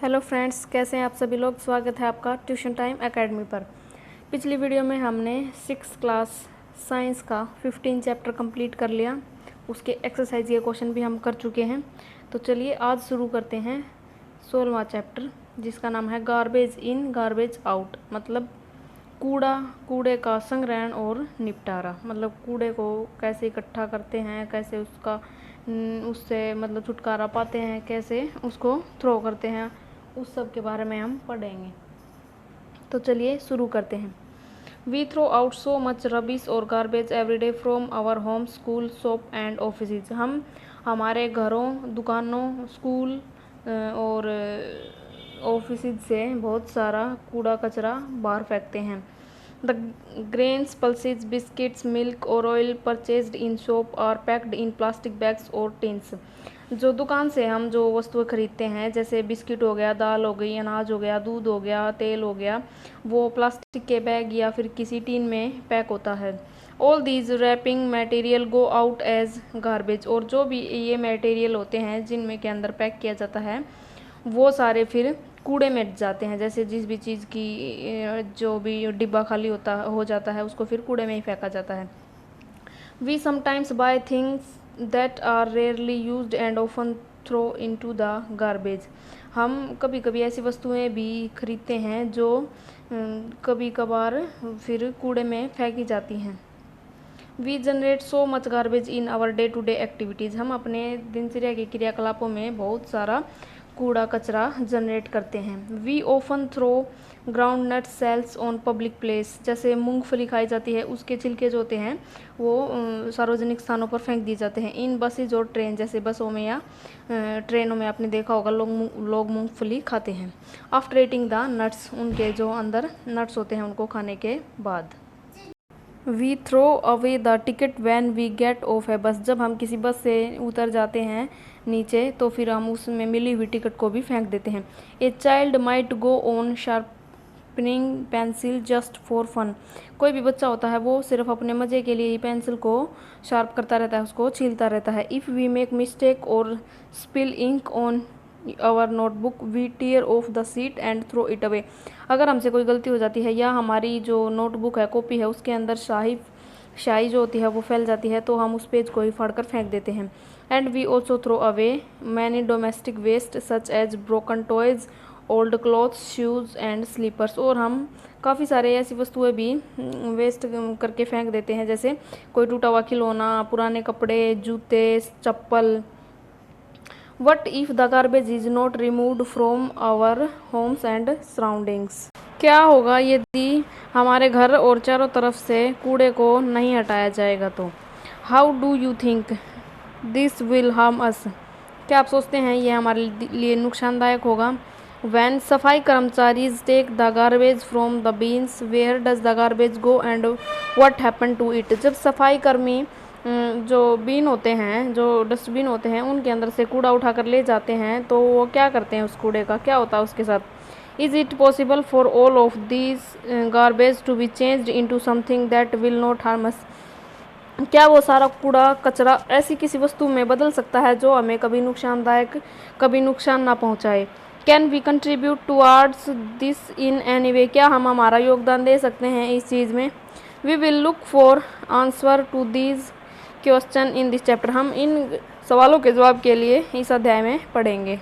Hello friends, कैसे हैं आप सभी लोग। स्वागत है आपका ट्यूशन टाइम एकेडमी पर। पिछली वीडियो में हमने 6th क्लास साइंस का 15 चैप्टर कंप्लीट कर लिया। उसके एक्सरसाइज के क्वेश्चन भी हम कर चुके हैं। तो चलिए आज शुरू करते हैं 16वां चैप्टर, जिसका नाम है गार्बेज इन गार्बेज आउट। मतलब कूड़े का संग्रहण और निपटारा। मतलब कूड़े को कैसे इकट्ठा करते हैं, कैसे उससे मतलब छुटकारा पाते हैं, कैसे उसको थ्रो करते हैं, उस सब के बारे में हम पढ़ेंगे। तो चलिए शुरू करते हैं। We throw out so much rubbish और garbage every day from our home, school, shop and office. हम हमारे घरों, दुकानों, स्कूल और ऑफिस से बहुत सारा कूड़ा कचरा बाहर फेंकते हैं। The grains, pulses, biscuits, milk और oil purchased in shop are packed in plastic bags और टिन्स। जो दुकान से हम जो वस्तुएं खरीदते हैं, जैसे बिस्किट हो गया, दाल हो गई, अनाज हो गया, दूध हो गया, तेल हो गया, वो प्लास्टिक के बैग या फिर किसी टीन में पैक होता है। All these wrapping material go out as garbage. और जो भी ये मटेरियल होते हैं जिनमें के अंदर पैक किया जाता है, वो सारे फिर कूड़े में जाते हैं। जैसे जिस भी चीज़ की जो भी डिब्बा खाली हो जाता है, उसको फिर कूड़े में ही फेंका जाता है। We sometimes buy things that are rarely used and often throw into the garbage. हम कभी कभी ऐसी वस्तुएं भी खरीदते हैं जो कभी कभार फिर कूड़े में फेंकी जाती हैं। We generate so much garbage in our day to day activities. हम अपने दिनचर्या के क्रियाकलापों में बहुत सारा कूड़ा कचरा जनरेट करते हैं। We often throw groundnut shells on public place. जैसे मूंगफली खाई जाती है, उसके छिलके जो होते हैं वो सार्वजनिक स्थानों पर फेंक दिए जाते हैं। इन बसेज और ट्रेन, जैसे बसों में या ट्रेनों में आपने देखा होगा लोग मूंगफली खाते हैं। आफ्टर ईटिंग द नट्स, उनके जो अंदर नट्स होते हैं उनको खाने के बाद। We throw away the ticket when we get off है बस। जब हम किसी बस से उतर जाते हैं नीचे, तो फिर हम उसमें मिली हुई टिकट को भी फेंक देते हैं। A child might go on sharpening pencil just for fun. कोई भी बच्चा होता है वो सिर्फ अपने मज़े के लिए ही पेंसिल को शार्प करता रहता है, उसको छीलता रहता है। इफ़ वी मेक मिस्टेक और spill ink on our notebook we tear off the sheet and throw it away. अगर हमसे कोई गलती हो जाती है या हमारी जो नोटबुक है, कॉपी है, उसके अंदर स्याही जो होती है वो फैल जाती है, तो हम उस पेज को ही फाड़ कर फेंक देते हैं। And we also throw away many domestic waste such as broken toys, old clothes, shoes and slippers. और हम काफ़ी सारे ऐसी वस्तुएं भी वेस्ट करके फेंक देते हैं, जैसे कोई टूटा हुआ खिलौना, पुराने कपड़े, जूते, चप्पल। What if the garbage is not removed from our homes and surroundings. क्या होगा यदि हमारे घर और चारों तरफ से कूड़े को नहीं हटाया जाएगा तो। How do you think this will harm us. क्या आप सोचते हैं ये हमारे लिए नुकसानदायक होगा। वैन सफाई कर्मचारीज take the garbage from the bins where does the garbage go and what happen to it. जब सफाई कर्मी जो बीन होते हैं, जो डस्टबिन होते हैं, उनके अंदर से कूड़ा उठा कर ले जाते हैं, तो वो क्या करते हैं, उस कूड़े का क्या होता है उसके साथ। Is it possible for all of this garbage to be changed into something that will not harm us. क्या वो सारा कूड़ा कचरा ऐसी किसी वस्तु में बदल सकता है जो हमें कभी नुकसान ना पहुंचाए। Can we contribute towards this in any way. क्या हम हमारा योगदान दे सकते हैं इस चीज़ में। We will look for answer to these question in this chapter. हम इन सवालों के जवाब के लिए इस अध्याय में पढ़ेंगे।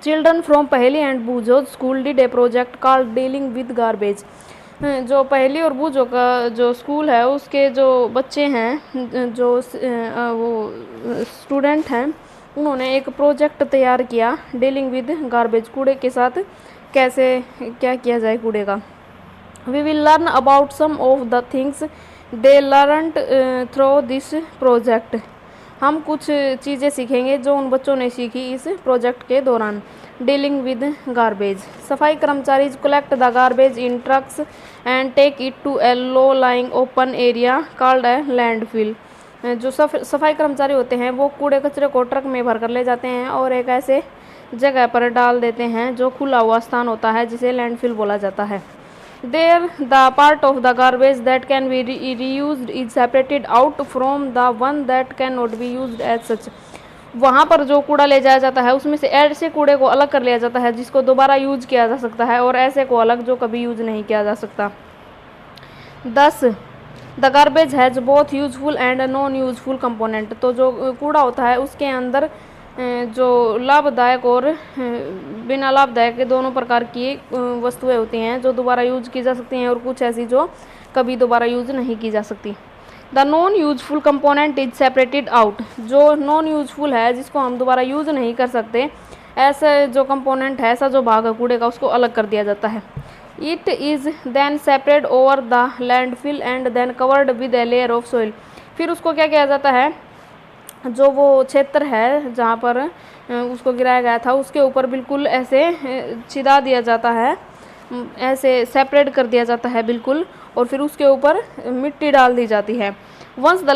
Children from Paheli and Boojho school did a project called dealing with garbage. जो पहली और बूझो का जो स्कूल है, उसके जो बच्चे हैं, जो वो स्टूडेंट हैं, उन्होंने एक प्रोजेक्ट तैयार किया डीलिंग विद गार्बेज। कूड़े के साथ कैसे क्या किया जाए कूड़े का। We will learn about some of the things they learned through this project. हम कुछ चीज़ें सीखेंगे जो उन बच्चों ने सीखी इस प्रोजेक्ट के दौरान। Dealing with garbage. सफाई कर्मचारी collect the garbage in trucks and take it to a low lying open area called a landfill. जो सफाई कर्मचारी होते हैं वो कूड़े कचरे को ट्रक में भर कर ले जाते हैं और एक ऐसे जगह पर डाल देते हैं जो खुला हुआ स्थान होता है, जिसे लैंडफिल बोला जाता है। There, the part of the garbage that can be reused is separated out from the one that cannot be used as such. वहाँ पर जो कूड़ा ले जाया जाता है उसमें से ऐसे कूड़े को अलग कर लिया जाता है जिसको दोबारा यूज किया जा सकता है, और ऐसे को अलग जो कभी यूज नहीं किया जा सकता। 10 the garbage has both useful and non useful component. तो जो कूड़ा होता है उसके अंदर जो लाभदायक और बिना लाभदायक के दोनों प्रकार की वस्तुएं होती हैं जो दोबारा यूज की जा सकती हैं, और कुछ ऐसी जो कभी दोबारा यूज नहीं की जा सकती। The non useful component is separated out. जो नॉन यूजफुल है जिसको हम दोबारा यूज नहीं कर सकते, ऐसा जो कंपोनेंट है, ऐसा जो भाग है कूड़े का, उसको अलग कर दिया जाता है। It is then separate over the landfill and then covered with a layer of soil. फिर उसको क्या किया जाता है, जो वो क्षेत्र है जहाँ पर उसको गिराया गया था उसके ऊपर बिल्कुल ऐसे छिदा दिया जाता है, ऐसे सेपरेट कर दिया जाता है बिल्कुल, और फिर उसके ऊपर मिट्टी डाल दी जाती है। Once the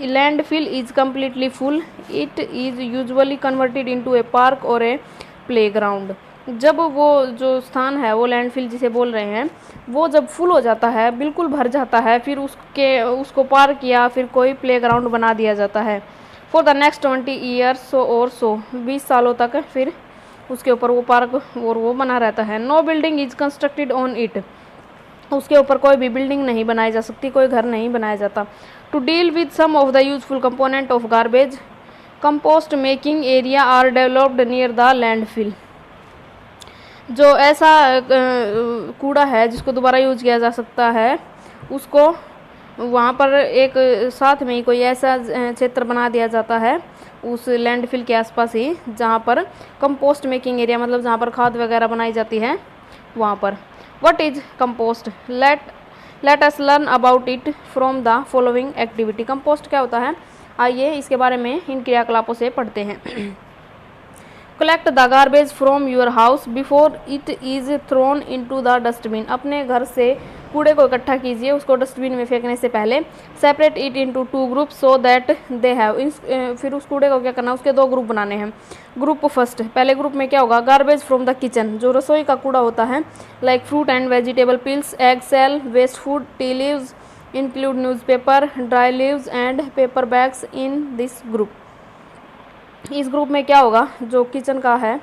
landfill is completely full, it is usually converted into a park or a playground. जब वो जो स्थान है, वो लैंडफिल जिसे बोल रहे हैं, वो जब फुल हो जाता है, बिल्कुल भर जाता है, फिर उसको पार्क या फिर कोई प्लेग्राउंड बना दिया जाता है। फॉर द नेक्स्ट 20 ईयर्स और सो 20 सालों तक फिर उसके ऊपर वो पार्क और वो बना रहता है। No building is constructed on it. उसके ऊपर कोई भी बिल्डिंग नहीं बनाई जा सकती, कोई घर नहीं बनाया जाता। To deal with some of the useful component of garbage, compost making area are developed near the landfill. जो ऐसा कूड़ा है जिसको दोबारा यूज किया जा सकता है, उसको वहाँ पर एक साथ में ही कोई ऐसा क्षेत्र बना दिया जाता है उस लैंडफिल के आसपास ही, जहाँ पर कंपोस्ट मेकिंग एरिया, मतलब जहाँ पर खाद वगैरह बनाई जाती है, वहाँ पर। What is compost? Let us learn about it from the following activity. Compost क्या होता है, आइए इसके बारे में इन क्रियाकलापों से पढ़ते हैं। Collect the garbage from your house before it is thrown into the dustbin. अपने घर से कूड़े को इकट्ठा कीजिए, उसको डस्टबिन में फेंकने से पहले। Separate it into 2 group so that they have. फिर उस कूड़े को क्या करना है, उसके 2 ग्रुप बनाने हैं। ग्रुप फर्स्ट, पहले ग्रुप में क्या होगा, गार्बेज फ्रॉम द किचन, जो रसोई का कूड़ा होता है, like fruit and vegetable peels, egg shell, waste food, tea leaves, include newspaper, dry leaves and paper bags in this group. इस ग्रुप में क्या होगा, जो किचन का है,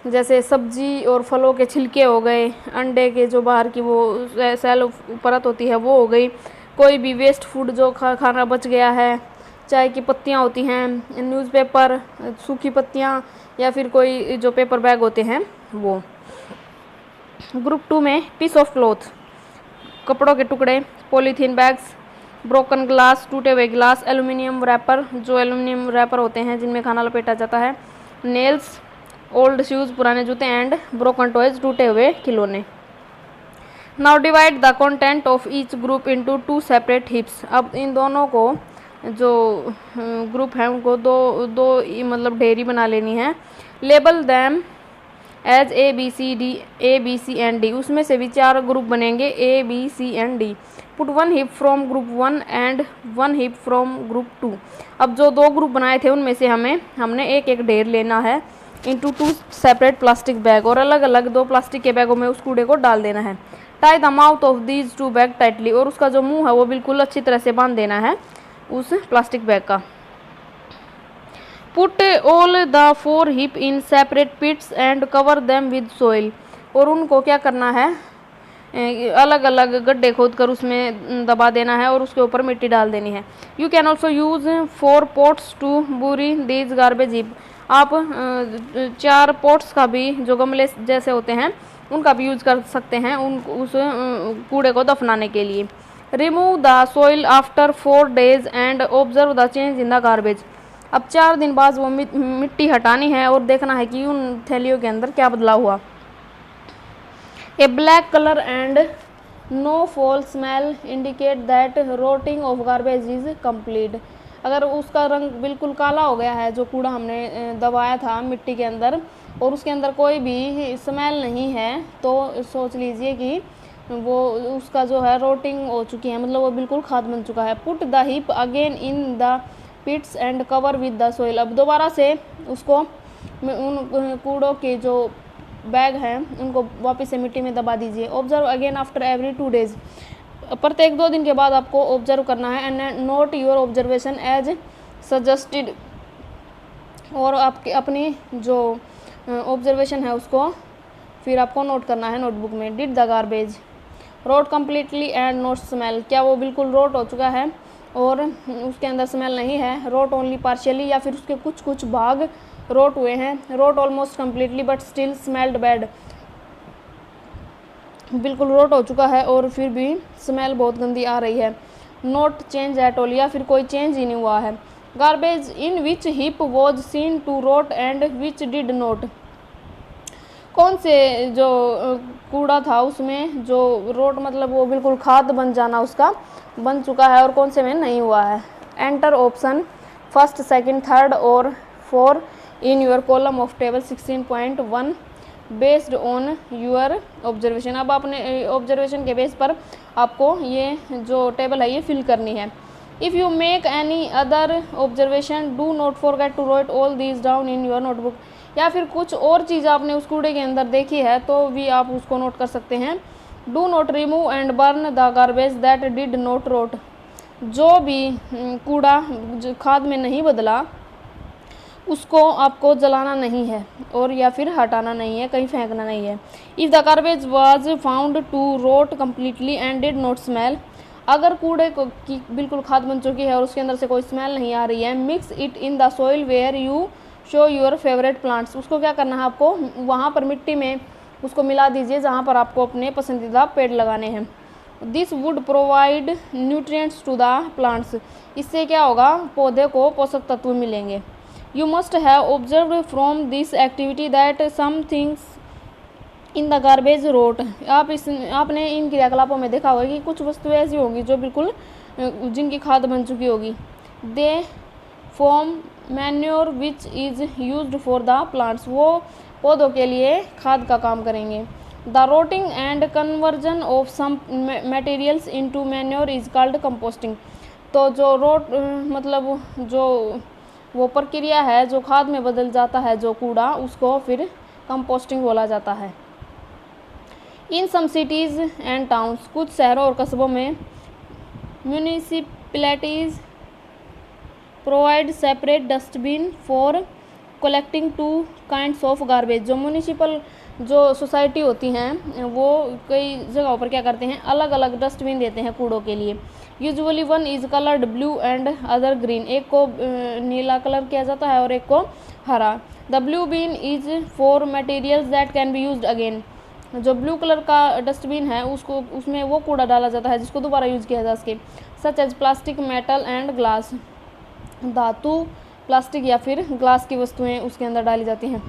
जैसे सब्जी और फलों के छिलके हो गए, अंडे के जो बाहर की वो सेल परत होती है वो हो गई, कोई भी वेस्ट फूड जो खाना बच गया है, चाय की पत्तियाँ होती हैं, न्यूज़पेपर, सूखी पत्तियाँ, या फिर कोई जो पेपर बैग होते हैं वो। ग्रुप 2 में पीस ऑफ क्लॉथ, कपड़ों के टुकड़े, पॉलीथीन बैग्स, ब्रोकन ग्लास, टूटे हुए ग्लास, एल्यूमिनियम रैपर, जो एल्यूमिनियम रैपर होते हैं जिनमें खाना लपेटा जाता है, नेल्स, ओल्ड शूज़, पुराने जूते, एंड ब्रोकन टॉयज, टूटे हुए खिलौने। Now divide the content of each group into 2 separate heaps. अब इन दोनों को जो ग्रुप हैं उनको दो मतलब ढेरी बना लेनी है। Label them as A B C and D. उसमें से भी 4 ग्रुप बनेंगे, A B C and D. Put 1 heap from group 1 and 1 heap from group 2। अब जो 2 ग्रुप बनाए थे उनमें से हमने एक ढेर लेना है, इंटू 2 सेपरेट प्लास्टिक बैग, और अलग अलग 2 प्लास्टिक के बैगों में उस कूड़े को डाल देना है। Tie the mouth of these 2 bag tightly, और उसका जो मुंह है वो बिल्कुल अच्छी तरह से बांध देना है उस प्लास्टिक बैग का। Put all the 4 heap in separate pits and cover them with soil. और उनको क्या करना है, अलग अलग गड्ढे खोद कर उसमें दबा देना है और उसके ऊपर मिट्टी डाल देनी है। You can also use 4 pots to bury these garbage heap. आप 4 पोट्स का भी, जो गमले जैसे होते हैं, उनका भी यूज कर सकते हैं उस कूड़े को दफनाने के लिए। Remove the soil after 4 days and observe the change in the garbage. अब 4 दिन बाद वो मिट्टी हटानी है और देखना है कि उन थैलियों के अंदर क्या बदलाव हुआ। A black colour and no foul smell indicate that rotting of garbage is complete. अगर उसका रंग बिल्कुल काला हो गया है, जो कूड़ा हमने दबाया था मिट्टी के अंदर, और उसके अंदर कोई भी स्मेल नहीं है, तो सोच लीजिए कि वो उसका जो है रोटिंग हो चुकी है, मतलब वो बिल्कुल खाद बन चुका है। Put the heap again in the pits and cover with the soil. अब दोबारा से उसको उन कूड़ों के जो बैग हैं उनको वापस से मिट्टी में दबा दीजिए। Observe again after every 2 days। प्रत्येक 2 दिन के बाद आपको ऑब्जर्व करना है। And note your observation as suggested और आपके अपनी जो ऑब्जर्वेशन है उसको फिर आपको नोट करना है नोटबुक में। Did the garbage rot completely and not smell, क्या वो बिल्कुल रोट हो चुका है और उसके अंदर स्मेल नहीं है। रोट ओनली पार्शियली, या फिर उसके कुछ कुछ भाग रोट हुए हैं। Rot almost completely but still smelled bad, बिल्कुल रोट हो चुका है और फिर भी स्मेल बहुत गंदी आ रही है। नोट चेंज एट ऑल, या फिर कोई चेंज ही नहीं हुआ है। Garbage in which heap was seen to rot and which did not, कौन से जो कूड़ा था उसमें जो रोट मतलब वो बिल्कुल खाद बन जाना उसका बन चुका है और कौन से में नहीं हुआ है। Enter option first second third और 4 in your column of table 16.1 based on your observation. अब अपने ऑब्जर्वेशन के बेस पर आपको ये जो टेबल है ये फिल करनी है। If you make any other observation do not forget to write all these down in your notebook, या फिर कुछ और चीज़ आपने उस कूड़े के अंदर देखी है तो भी आप उसको नोट कर सकते हैं। Do not remove and burn the garbage that did not rot, जो भी कूड़ा खाद में नहीं बदला उसको आपको जलाना नहीं है और या फिर हटाना नहीं है, कहीं फेंकना नहीं है। If the garbage was found to rot completely and did not smell, अगर कूड़े को की बिल्कुल खाद बन चुकी है और उसके अंदर से कोई स्मेल नहीं आ रही है। Mix it in the soil where you sow your favourite plants, उसको क्या करना है आपको वहाँ पर मिट्टी में उसको मिला दीजिए जहाँ पर आपको अपने पसंदीदा पेड़ लगाने हैं। This would provide nutrients to the plants, इससे क्या होगा पौधे को पोषक तत्व मिलेंगे। You must have observed from this activity that some things in the garbage rot, आपने इन क्रियाकलापों में देखा होगा कि कुछ वस्तुएं ऐसी होंगी जो बिल्कुल जिनकी खाद बन चुकी होगी। They form manure which is used for the plants, वो पौधों के लिए खाद का काम करेंगे। The rotting and conversion of some materials into manure is called composting, तो जो रोट मतलब जो वो प्रक्रिया है जो खाद में बदल जाता है जो कूड़ा, उसको फिर कंपोस्टिंग बोला जाता है। इन सम सिटीज़ एंड टाउन्स, कुछ शहरों और कस्बों में municipalities provide separate dustbin for collecting 2 kinds of garbage, जो म्यूनिसिपल जो सोसाइटी होती हैं वो कई जगहों पर क्या करते हैं अलग अलग डस्टबिन देते हैं कूड़ों के लिए। Usually one is coloured blue and other green, एक को नीला कलर किया जाता है और एक को हरा। The blue bin is for materials that can be used again, जो ब्लू कलर का डस्टबिन है उसको उसमें वो कूड़ा डाला जाता है जिसको दोबारा यूज़ किया जा सके। Such as plastic metal and glass, धातु प्लास्टिक या फिर ग्लास की वस्तुएं उसके अंदर डाली जाती हैं।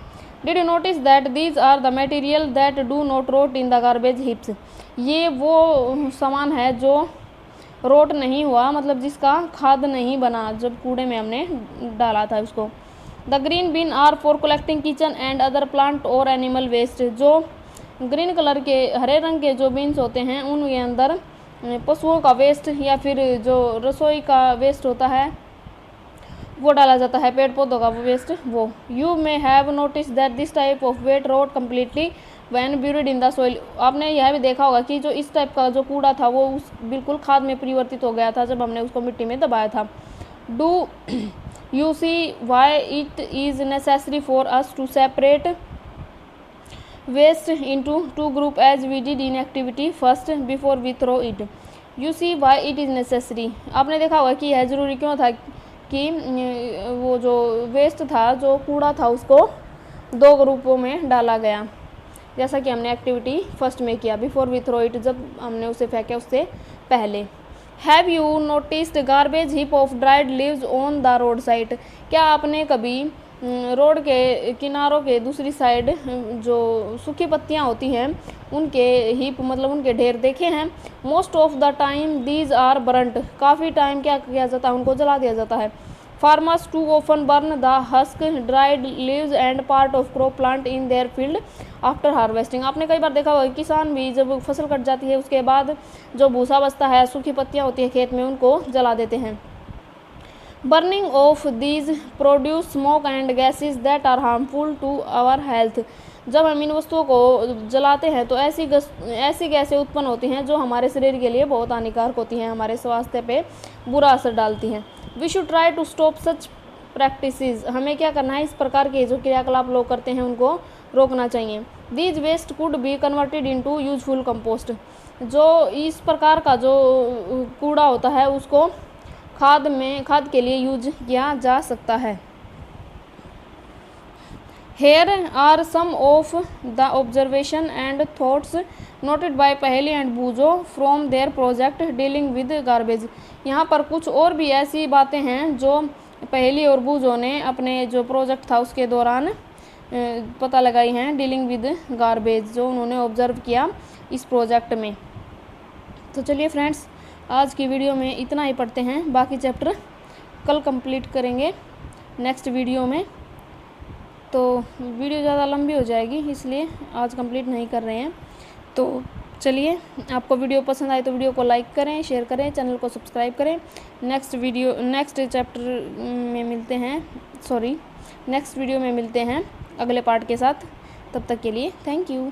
Did you notice that these are the material that do not rot in the garbage heaps, ये वो सामान है जो रोट नहीं हुआ मतलब जिसका खाद नहीं बना जब कूड़े में हमने डाला था उसको। The green bin are for collecting kitchen and other plant or animal waste, जो ग्रीन कलर के हरे रंग के जो बीन्स होते हैं उनके अंदर पशुओं का वेस्ट या फिर जो रसोई का वेस्ट होता है वो डाला जाता है, पेड़ पौधों का वेस्ट वो। You may have notice that this type of wet rot completely when buried in the soil, आपने यह भी देखा होगा कि जो इस टाइप का जो कूड़ा था वो उस बिल्कुल खाद में परिवर्तित हो गया था जब हमने उसको मिट्टी में दबाया था। Do you see why it is necessary for us to separate waste into 2 group as we did in activity first before we throw it. You see why it is necessary, आपने देखा होगा कि यह ज़रूरी क्यों था कि वो जो वेस्ट था जो कूड़ा था उसको 2 ग्रुपों में डाला गया, जैसा कि हमने एक्टिविटी फर्स्ट में किया बिफोर वी थ्रो इट, जब हमने उसे फेंका उससे पहले। Have you noticed garbage hip of dried leaves on the road side, क्या आपने कभी रोड के किनारों के दूसरी साइड जो सूखी पत्तियां होती हैं उनके हिप मतलब उनके ढेर देखे हैं। Most of the time these are burnt, काफ़ी टाइम क्या किया जाता है उनको जला दिया जाता है। Farmers too often burn the husk dried leaves and part of crop plant in their field after harvesting, आपने कई बार देखा होगा किसान भी जब फसल कट जाती है उसके बाद जो भूसा बचता है सूखी पत्तियाँ होती है खेत में उनको जला देते हैं। Burning of these produce smoke and gases that are harmful to our health, जब हम इन वस्तुओं को जलाते हैं तो ऐसी गैसें उत्पन्न होती हैं जो हमारे शरीर के लिए बहुत हानिकारक होती हैं, हमारे स्वास्थ्य पे बुरा असर डालती हैं। We should try to stop such practices, हमें क्या करना है, इस प्रकार के जो क्रियाकलाप लोग करते हैं उनको रोकना चाहिए। These waste could be converted into useful compost, जो इस प्रकार का जो कूड़ा होता है उसको खाद के लिए यूज किया जा सकता है। Here are some of the observation and thoughts noted by पहेली and बूजो from their project dealing with garbage। यहाँ पर कुछ और भी ऐसी बातें हैं जो पहेली और बूजो ने अपने जो प्रोजेक्ट था उसके दौरान पता लगाई हैं, डीलिंग विद गार्बेज, जो उन्होंने ऑब्जर्व किया इस प्रोजेक्ट में। तो चलिए फ्रेंड्स, आज की वीडियो में इतना ही पढ़ते हैं, बाकी चैप्टर कल कंप्लीट करेंगे नेक्स्ट वीडियो में। तो वीडियो ज़्यादा लंबी हो जाएगी इसलिए आज कंप्लीट नहीं कर रहे हैं। तो चलिए, आपको वीडियो पसंद आए तो वीडियो को लाइक करें, शेयर करें, चैनल को सब्सक्राइब करें। नेक्स्ट चैप्टर में मिलते हैं, नेक्स्ट वीडियो में मिलते हैं अगले पार्ट के साथ। तब तक के लिए थैंक यू।